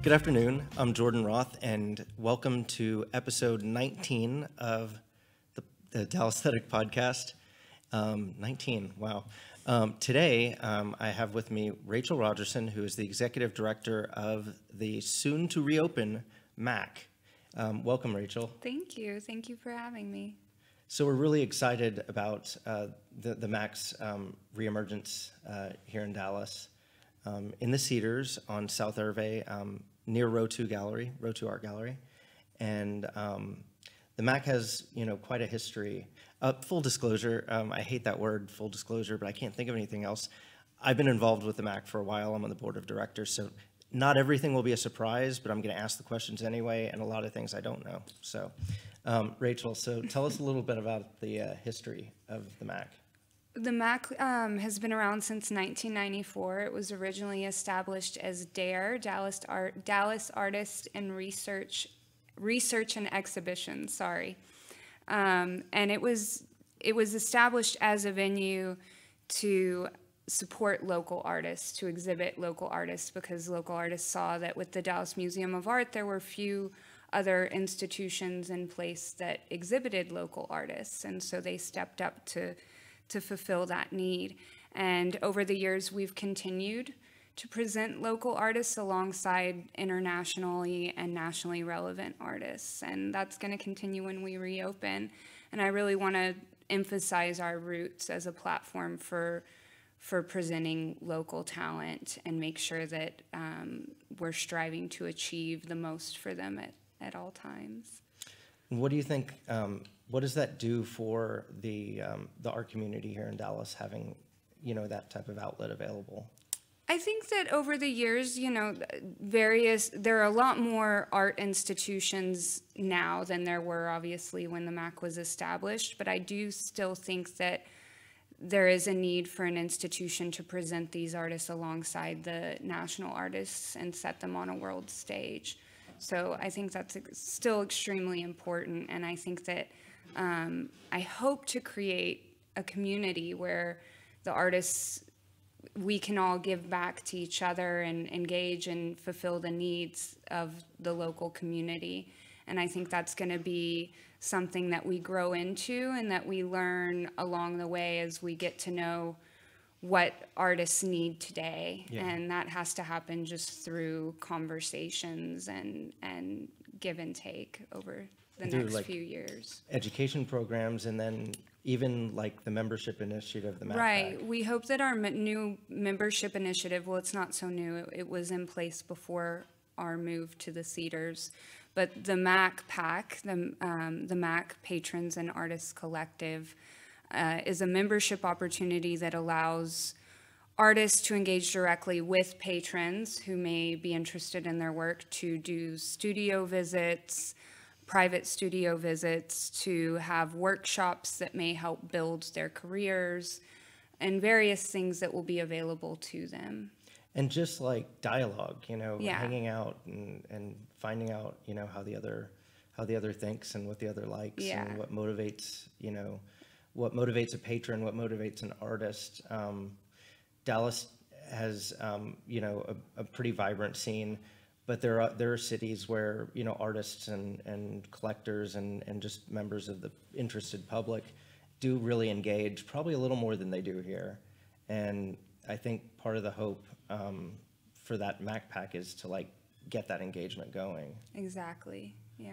Good afternoon, I'm Jordan Roth, and welcome to episode 19 of the Dallaesethetic podcast. 19, wow. Today, I have with me Rachel Rogerson, who is the Executive Director of the soon-to-reopen MAC. Welcome, Rachel. Thank you. Thank you for having me. So we're really excited about the MAC's reemergence here in Dallas. In the Cedars on South Hervey, near Row 2 Art Gallery. And the MAC has, quite a history. Full disclosure, I hate that word, full disclosure, but I can't think of anything else. I've been involved with the MAC for a while. I'm on the board of directors, so not everything will be a surprise, but I'm going to ask the questions anyway, and a lot of things I don't know. So, Rachel, so tell us a little bit about the history of the MAC. The MAC has been around since 1994. It was originally established as DARE, Dallas Artist and Research and Exhibition, and it was established as a venue to support local artists, to exhibit local artists, because local artists saw that with the Dallas Museum of Art, there were few other institutions in place that exhibited local artists, and so they stepped up to fulfill that need. And over the years, we've continued to present local artists alongside internationally and nationally relevant artists. And that's going to continue when we reopen. And I really want to emphasize our roots as a platform for presenting local talent and make sure that we're striving to achieve the most for them at all times. What do you think, what does that do for the art community here in Dallas, having, that type of outlet available? I think that over the years, there are a lot more art institutions now than there were, obviously, when the MAC was established. But I do still think that there is a need for an institution to present these artists alongside the national artists and set them on a world stage. So I think that's still extremely important, and I think that I hope to create a community where the artists, we can all give back to each other and engage and fulfill the needs of the local community. And I think that's going to be something that we grow into and that we learn along the way as we get to know what artists need today. Yeah. And that has to happen just through conversations and give and take over the next few years. Education programs, and then even like the membership initiative, the MAC. Right. We hope that our new membership initiative, well, it's not so new. It was in place before our move to the Cedars. But the MAC PAC, the MAC Patrons and Artists Collective, is a membership opportunity that allows artists to engage directly with patrons who may be interested in their work, to do studio visits, private studio visits, to have workshops that may help build their careers, and various things that will be available to them. And just like dialogue, hanging out and finding out, how the other thinks and what the other likes, and what motivates, what motivates a patron, what motivates an artist. Dallas has, a pretty vibrant scene, but there are cities where, artists and collectors and just members of the interested public do really engage, probably a little more than they do here. And I think part of the hope for that MAC PAC is to get that engagement going. Exactly, yeah.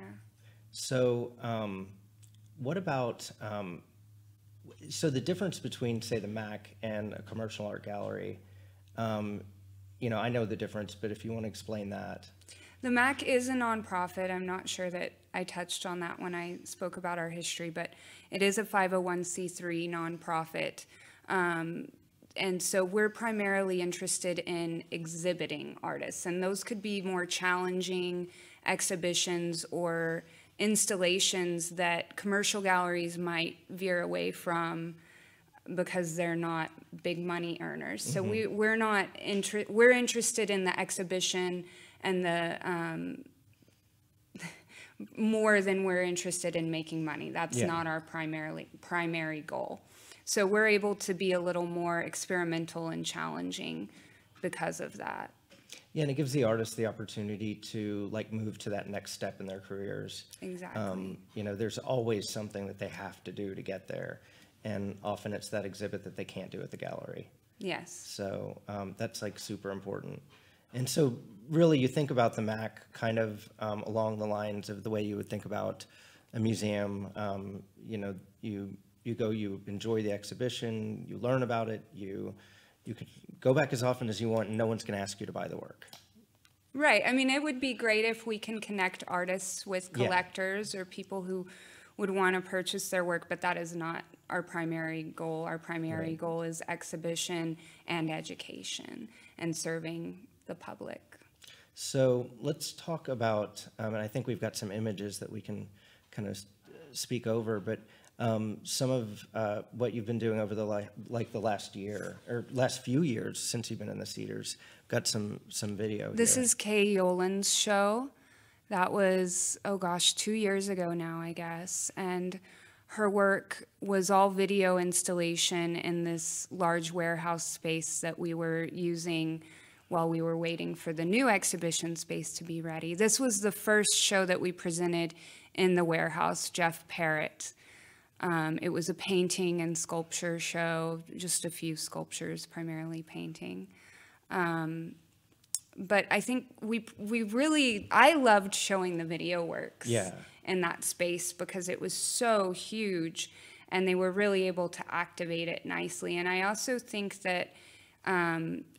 So what about, so the difference between, say, the MAC and a commercial art gallery, I know the difference, but if you want to explain that. The MAC is a nonprofit. I'm not sure that I touched on that when I spoke about our history, but it is a 501c3 nonprofit. And so we're primarily interested in exhibiting artists, and those could be more challenging exhibitions or installations that commercial galleries might veer away from because they're not big money earners. So we're not we're interested in the exhibition and the more than we're interested in making money. That's not our primary goal. So we're able to be a little more experimental and challenging because of that. Yeah, and it gives the artist the opportunity to like move to that next step in their careers. Exactly. You know, there's always something that they have to do to get there, and often it's that exhibit that they can't do at the gallery. Yes. So that's like super important. And so really you think about the MAC kind of along the lines of the way you would think about a museum. You know, you go, you enjoy the exhibition, you learn about it, you could go back as often as you want and no one's going to ask you to buy the work. Right. I mean, it would be great if we can connect artists with collectors or people who would want to purchase their work, but that is not our primary goal. Our primary goal is exhibition and education and serving the public. So let's talk about, and I think we've got some images that we can kind of speak over, but some of what you've been doing over the the last year or last few years since you've been in the Cedars. Got some video. This is Kay Yolen's show. That was, oh gosh, 2 years ago now, I guess. And her work was all video installation in this large warehouse space that we were using while we were waiting for the new exhibition space to be ready. This was the first show that we presented in the warehouse, Jeff Parrott. It was a painting and sculpture show, just a few sculptures, primarily painting. But I think I loved showing the video works in that space because it was so huge and they were really able to activate it nicely. And I also think that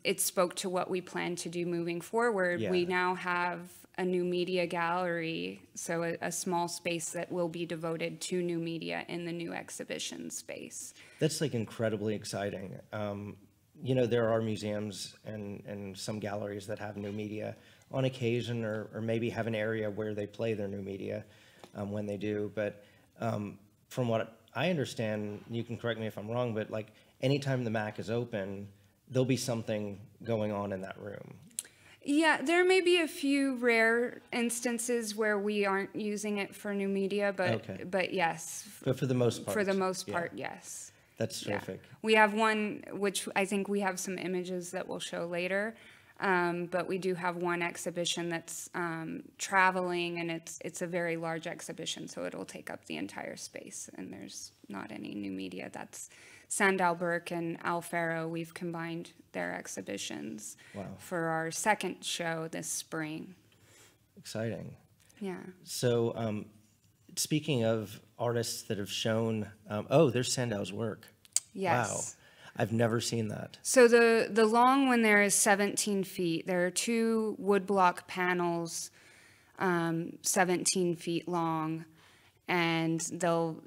it spoke to what we plan to do moving forward. We now have a new media gallery, so a small space that will be devoted to new media in the new exhibition space. That's like incredibly exciting. You know, there are museums and some galleries that have new media on occasion, or maybe have an area where they play their new media when they do. But from what I understand, you can correct me if I'm wrong, but like anytime the MAC is open, there'll be something going on in that room. Yeah, there may be a few rare instances where we aren't using it for new media, but yes. But for the most part. For the most part, yes. That's terrific. Yeah. We have one, which I think we have some images that we'll show later, but we do have one exhibition that's traveling, and it's a very large exhibition, so it'll take up the entire space, and there's not any new media. That's Sandow Burke and Alfaro. We've combined their exhibitions for our second show this spring. Exciting. Yeah. So speaking of artists that have shown, oh, there's Sandow's work. Yes. Wow. I've never seen that. So the long one there is 17 feet. There are two woodblock panels, 17 feet long, and they'll,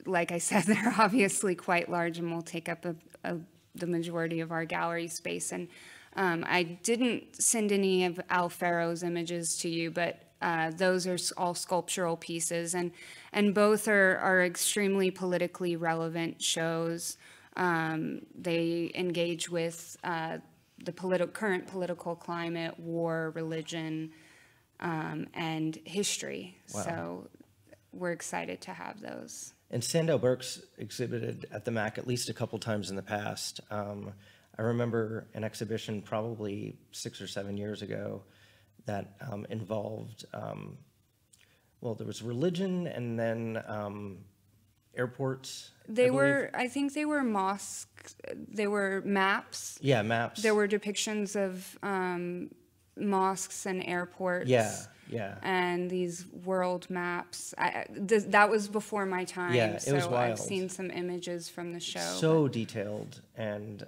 like I said, they're obviously quite large and will take up the majority of our gallery space. And I didn't send any of Alfaro's images to you, but those are all sculptural pieces, and both are extremely politically relevant shows. They engage with the current political climate, war, religion, and history. Wow. So we're excited to have those. And Sandow Burke's exhibited at the MAC at least a couple times in the past. I remember an exhibition probably 6 or 7 years ago that involved, well, there was religion and then airports. I think they were mosques, they were maps. Yeah, maps. There were depictions of mosques and airports. Yeah. And these world maps. That was before my time. Yeah, it was wild. I've seen some images from the show. So detailed and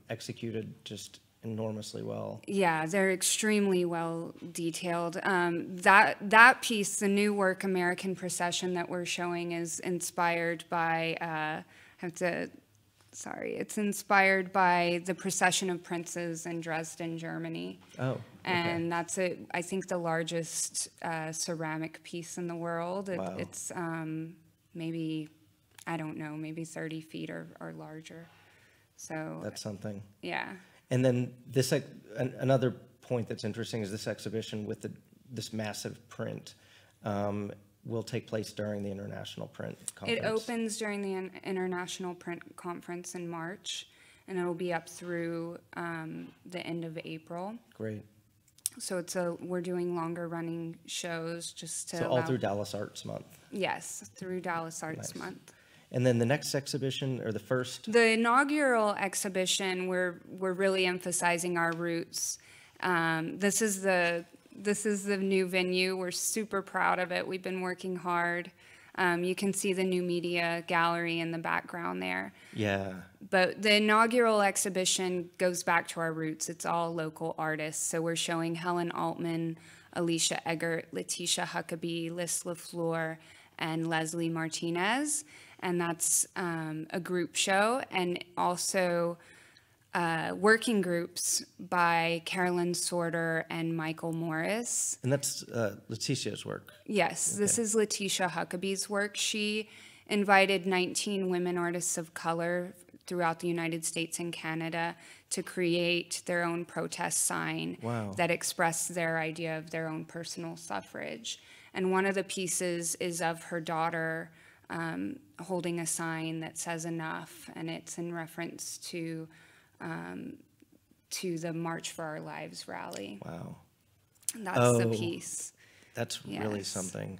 executed just enormously well. Yeah, they're extremely well detailed. That piece, the new work, American Procession, that we're showing is inspired by, it's inspired by the Procession of Princes in Dresden, Germany. Oh. And that's, I think, the largest ceramic piece in the world. Wow. It's maybe, I don't know, maybe 30 feet or larger. So that's something. Yeah. And then another point that's interesting is this exhibition with this massive print will take place during the International Print Conference. It opens during the International Print Conference in March, and it'll be up through the end of April. Great. So we're doing longer running shows just to all through Dallas Arts Month. Yes, through Dallas Arts Month. And then the next exhibition, or the inaugural exhibition, we're really emphasizing our roots. This is the new venue. We're super proud of it. We've been working hard. You can see the new media gallery in the background there. Yeah. But the inaugural exhibition goes back to our roots. It's all local artists. So we're showing Helen Altman, Alicia Eggert, Letitia Huckabee, Liz LaFleur, and Leslie Martinez. And that's a group show, and also working groups by Carolyn Sorter and Michael Morris. And that's Letitia's work. Yes, okay. This is Letitia Huckabee's work. She invited 19 women artists of color throughout the United States and Canada to create their own protest sign that expressed their idea of their own personal suffrage. And one of the pieces is of her daughter holding a sign that says "Enough," and it's in reference to the March for Our Lives rally. Wow. That's the piece. That's really something.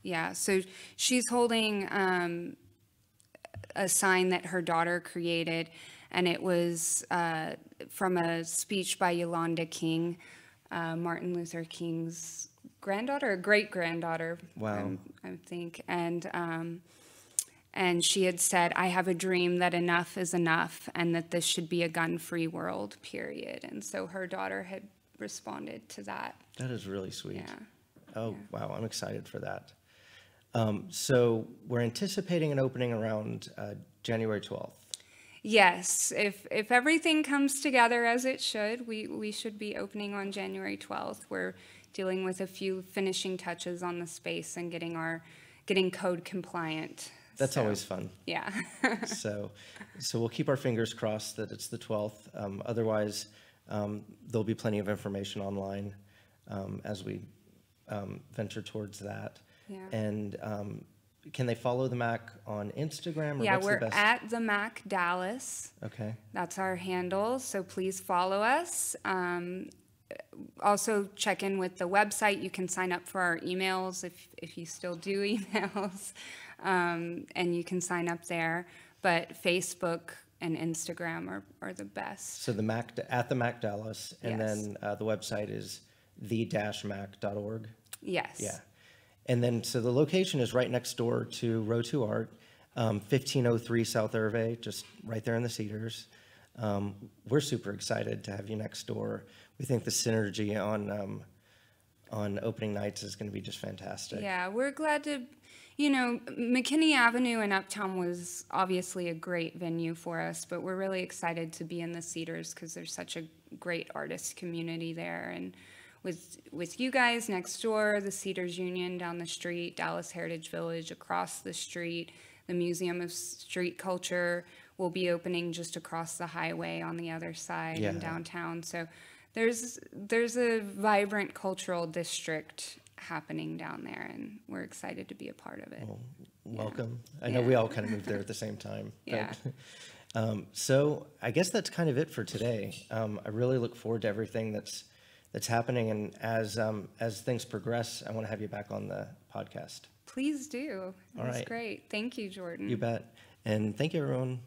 Yeah, so she's holding a sign that her daughter created, and it was from a speech by Yolanda King, Martin Luther King's granddaughter or great-granddaughter. Wow. I think. And she had said, "I have a dream that enough is enough and that this should be a gun-free world, period." And so her daughter had responded to that. That is really sweet. Yeah. Oh, wow. I'm excited for that. So we're anticipating an opening around January 12th. Yes. If everything comes together as it should, we should be opening on January 12th. We're dealing with a few finishing touches on the space and getting code compliant. That's always fun. Yeah. so we'll keep our fingers crossed that it's the 12th. Otherwise, there'll be plenty of information online as we venture towards that. Yeah. And can they follow the MAC on Instagram? Or yeah, what's we're the best? at the MAC Dallas. Okay. That's our handle, so please follow us. Also check in with the website. You can sign up for our emails if you still do emails, and you can sign up there. But Facebook and Instagram are the best. So the MAC at the MAC Dallas, and then the website is the-mac.org. Yes. Yeah. And then, so the location is right next door to Row 2 Art, 1503 South Hervé, just right there in the Cedars. We're super excited to have you next door. We think the synergy on opening nights is going to be just fantastic. Yeah, we're glad to, McKinney Avenue in Uptown was obviously a great venue for us, but we're really excited to be in the Cedars because there's such a great artist community there. And with you guys next door, the Cedars Union down the street, Dallas Heritage Village across the street, the Museum of Street Culture will be opening just across the highway on the other side in downtown. So there's a vibrant cultural district happening down there, and we're excited to be a part of it. Well, welcome. I know we all kind of moved there at the same time. Yeah. So I guess that's kind of it for today. I really look forward to everything that's happening, and as things progress, I want to have you back on the podcast. Please do. That's great. Thank you, Jordan. You bet. And thank you, everyone.